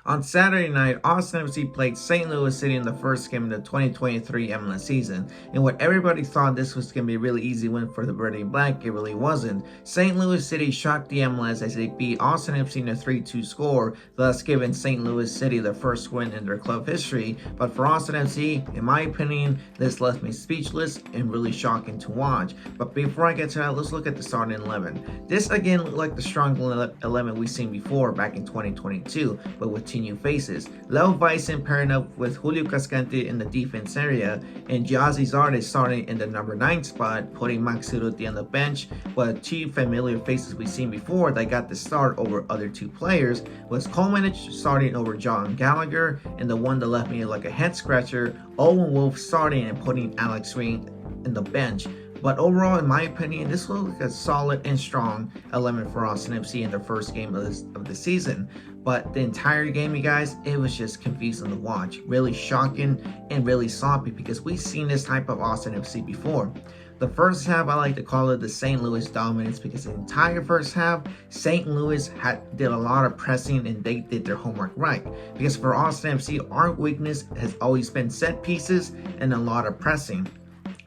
On Saturday night, Austin FC played St. Louis City in the first game of the 2023 MLS season, and what everybody thought this was going to be a really easy win for the Verde and Black, it really wasn't. St. Louis City shocked the MLS as they beat Austin FC in a 3-2 score, thus giving St. Louis City their first win in their club history. But for Austin FC, in my opinion, this left me speechless and really shocking to watch. But before I get to that, let's look at the starting 11. This again looked like the strong 11 we've seen before back in 2022, but with two new faces. Leo Bison pairing up with Julio Cascante in the defense area, and Giazzi Zardes starting in the number 9 spot, putting Max Cerruti on the bench. But two familiar faces we've seen before that got the start over other two players was Kolmanich starting over John Gallagher, and the one that left me like a head scratcher, Owen Wolf starting and putting Alex Ring in the bench. But overall, in my opinion, this was like a solid and strong 11 for Austin FC in their first game of the season. But the entire game, you guys, it was just confusing to watch. Really shocking and really sloppy because we've seen this type of Austin FC before. The first half, I like to call it the St. Louis dominance because the entire first half, St. Louis did a lot of pressing and they did their homework right. Because for Austin FC, our weakness has always been set pieces and a lot of pressing.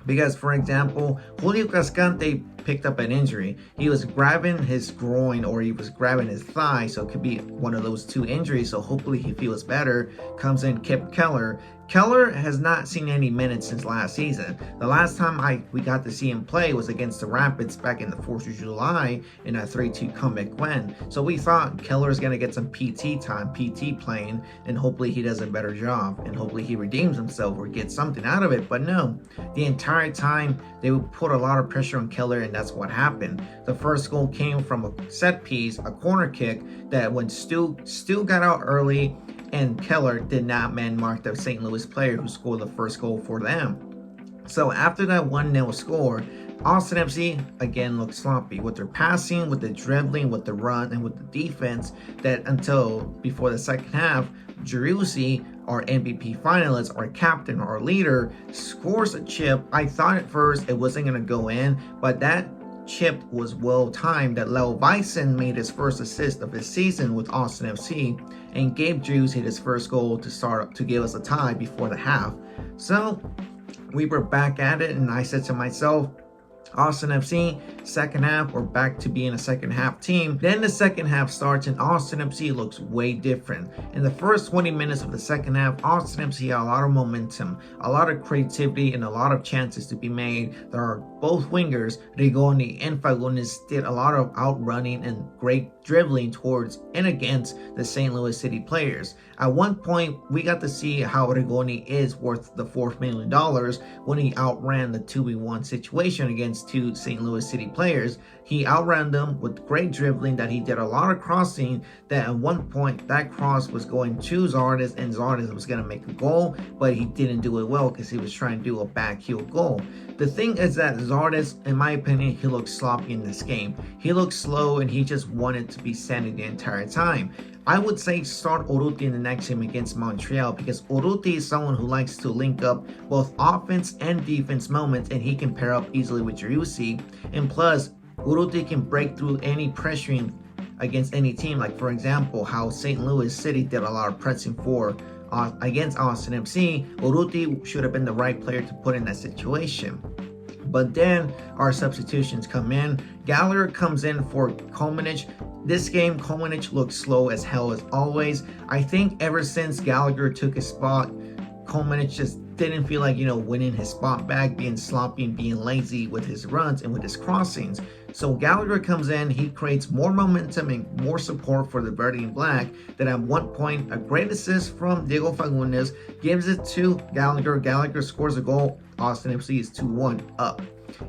Because, for example, Julio Cascante picked up an injury. He was grabbing his groin or he was grabbing his thigh, so it could be one of those two injuries. So hopefully he feels better. Comes in Kip Keller. Keller has not seen any minutes since last season. The last time we got to see him play was against the Rapids back in the 4th of July in a 3-2 comeback win. So we thought Keller's going to get some PT time, PT playing, and hopefully he does a better job. And hopefully he redeems himself or gets something out of it. But no, the entire time they would put a lot of pressure on Keller, and that's what happened. The first goal came from a set piece, a corner kick, that when Stu got out early, and Keller did not man mark the St. Louis player who scored the first goal for them. So after that 1-0 score, Austin FC again looked sloppy with their passing, with the dribbling, with the run, and with the defense, that until before the second half, Driussi, our MVP finalist, our captain, our leader, scores a chip. I thought at first it wasn't going to go in, but that chip was well timed that Leo Bison made his first assist of his season with Austin FC, and Gabe Drews hit his first goal to start up to give us a tie before the half. So we were back at it, and I said to myself, Austin FC, second half, we're back to being a second half team. Then the second half starts and Austin FC looks way different. In the first 20 minutes of the second half, Austin FC had a lot of momentum, a lot of creativity, and a lot of chances to be made. There are both wingers, Rigoni and Fagundes, did a lot of outrunning and great dribbling towards and against the St. Louis City players. At one point, we got to see how Rigoni is worth the $4 million when he outran the 2v1 situation against two St. Louis City players. He outran them with great dribbling, that he did a lot of crossing, that at one point that cross was going to Zardes and Zardes was going to make a goal, but he didn't do it well because he was trying to do a backheel goal. The thing is that Zardes, in my opinion, he looked sloppy in this game. He looked slow and he just wanted to be standing the entire time. I would say start Urruti in the next game against Montreal because Urruti is someone who likes to link up both offense and defense moments, and he can pair up easily with Driussi. And plus, Urruti can break through any pressuring against any team. Like for example, how St. Louis City did a lot of pressing against Austin FC. Urruti should have been the right player to put in that situation. But then our substitutions come in. Gallagher comes in for Kolmanich. This game, Kolmanich looked slow as hell as always. I think ever since Gallagher took his spot, Kolmanich just didn't feel like, winning his spot back, being sloppy and being lazy with his runs and with his crossings. So Gallagher comes in, he creates more momentum and more support for the Verde and Black. That at one point, a great assist from Diego Fagundes gives it to Gallagher. Gallagher scores a goal. Austin FC is 2-1 up.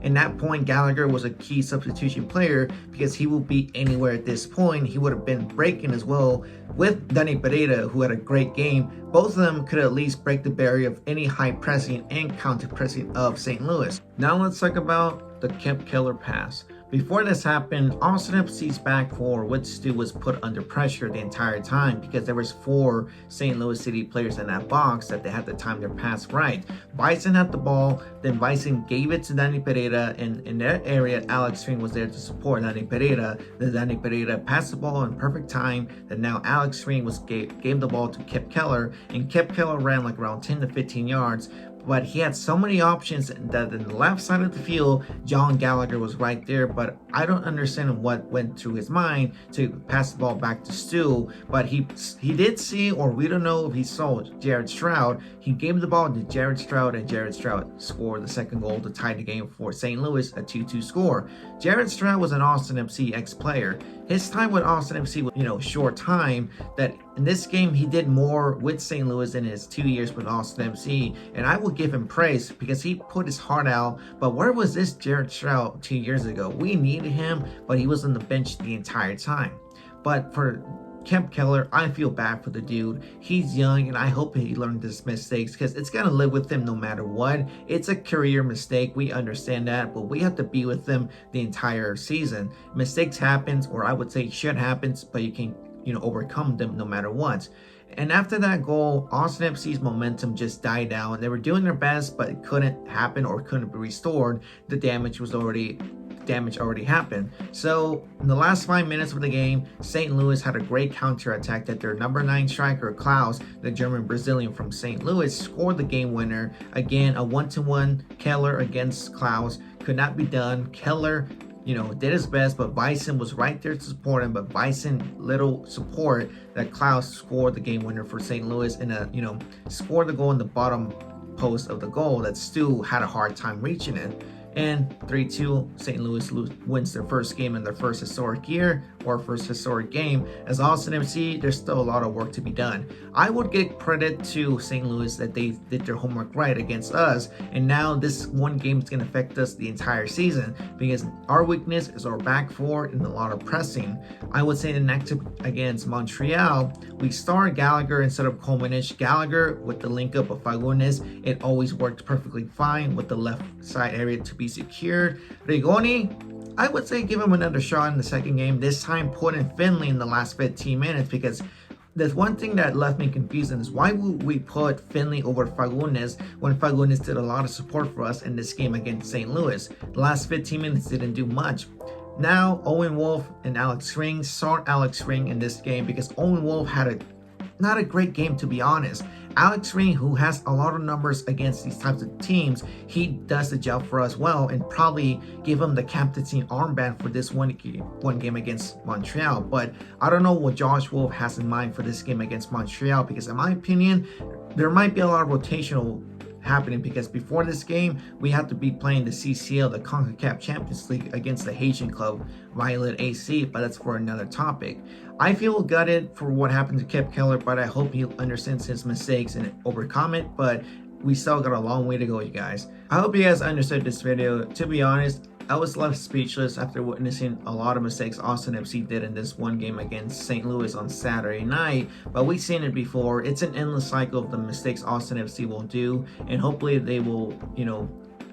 In that point, Gallagher was a key substitution player because he will be anywhere at this point. He would have been breaking as well with Danny Pereira, who had a great game. Both of them could at least break the barrier of any high pressing and counter pressing of St. Louis. Now let's talk about the Kip Keller pass. Before this happened, Austin FC's back four with Stu was put under pressure the entire time because there was 4 St. Louis City players in that box that they had to time their pass right. Bison had the ball, then Bison gave it to Danny Pereira, and in that area, Alex Ring was there to support Danny Pereira. Then Danny Pereira passed the ball in perfect time. Then now Alex Ring gave the ball to Kip Keller, and Kip Keller ran like around 10 to 15 yards. But he had so many options that in the left side of the field, John Gallagher was right there. But I don't understand what went through his mind to pass the ball back to Stu. But he did see, or we don't know if he saw, Jared Stroud. He gave the ball to Jared Stroud, and Jared Stroud scored the second goal to tie the game for St. Louis, a 2-2 score. Jared Stroud was an Austin FC ex-player. His time with Austin FC was, short time. That in this game, he did more with St. Louis in his 2 years with Austin FC. And I will give him praise because he put his heart out. But where was this Jared Stroud 2 years ago? We needed him, but he was on the bench the entire time. But for Kip Keller, I feel bad for the dude. He's young, and I hope he learned his mistakes because it's going to live with him no matter what. It's a career mistake. We understand that, but we have to be with him the entire season. Mistakes happen, or I would say shit happens, but you can, overcome them no matter what. And after that goal, Austin FC's momentum just died down. They were doing their best, but it couldn't happen or couldn't be restored. The damage already happened. So in the last 5 minutes of the game, St. Louis had a great counterattack that their number 9 striker, Klaus, the German Brazilian from St. Louis, scored the game winner. Again, a 1-to-1 Keller against Klaus could not be done. Keller did his best, but Bison was right there to support him. But Bison, little support that Klaus scored the game winner for St. Louis and scored the goal in the bottom post of the goal that Stu had a hard time reaching it. And 3-2, St. Louis wins their first game in their first historic year, or first historic game. As Austin FC, there's still a lot of work to be done. I would give credit to St. Louis that they did their homework right against us, and now this one game is going to affect us the entire season because our weakness is our back four and a lot of pressing. I would say the next against Montreal, we start Gallagher instead of Colemanich. Gallagher with the link up of Fagundes, it always worked perfectly fine with the left side area to be secured. Rigoni, I would say give him another shot in the second game. This time put in Finley in the last 15 minutes because there's one thing that left me confused is why would we put Finley over Fagundes when Fagundes did a lot of support for us in this game against St. Louis. The last 15 minutes didn't do much. Now Owen Wolff and Alex Ring sought Alex Ring in this game because Owen Wolff had not a great game, to be honest. Alex Ring, who has a lot of numbers against these types of teams, he does the job for us well and probably give him the captaincy armband for this one game against Montreal. But I don't know what Josh Wolff has in mind for this game against Montreal because in my opinion, there might be a lot of rotational happening because before this game we have to be playing the CCL, the CONCACAF Champions League, against the Haitian club Violet AC, but that's for another topic. I feel gutted for what happened to Kip Keller, but I hope he understands his mistakes and overcome it. But we still got a long way to go, you guys. I hope you guys understood this video. To be honest, I was left speechless after witnessing a lot of mistakes Austin FC did in this one game against St. Louis on Saturday night. But we've seen it before. It's an endless cycle of the mistakes Austin FC will do, and hopefully they will,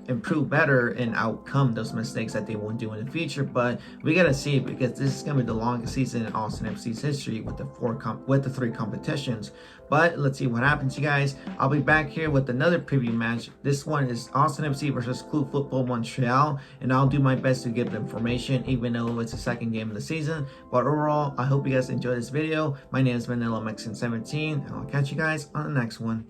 improve better and outcome those mistakes that they won't do in the future. But we gotta see, because this is gonna be the longest season in Austin FC's history with the 3 competitions. But let's see what happens, you guys. I'll be back here with another preview match. This one is Austin FC versus Club Football Montreal, and I'll do my best to give the information even though it's the second game of the season. But overall, I hope you guys enjoyed this video. My name is Vanilla Mexican 17, and I'll catch you guys on the next one.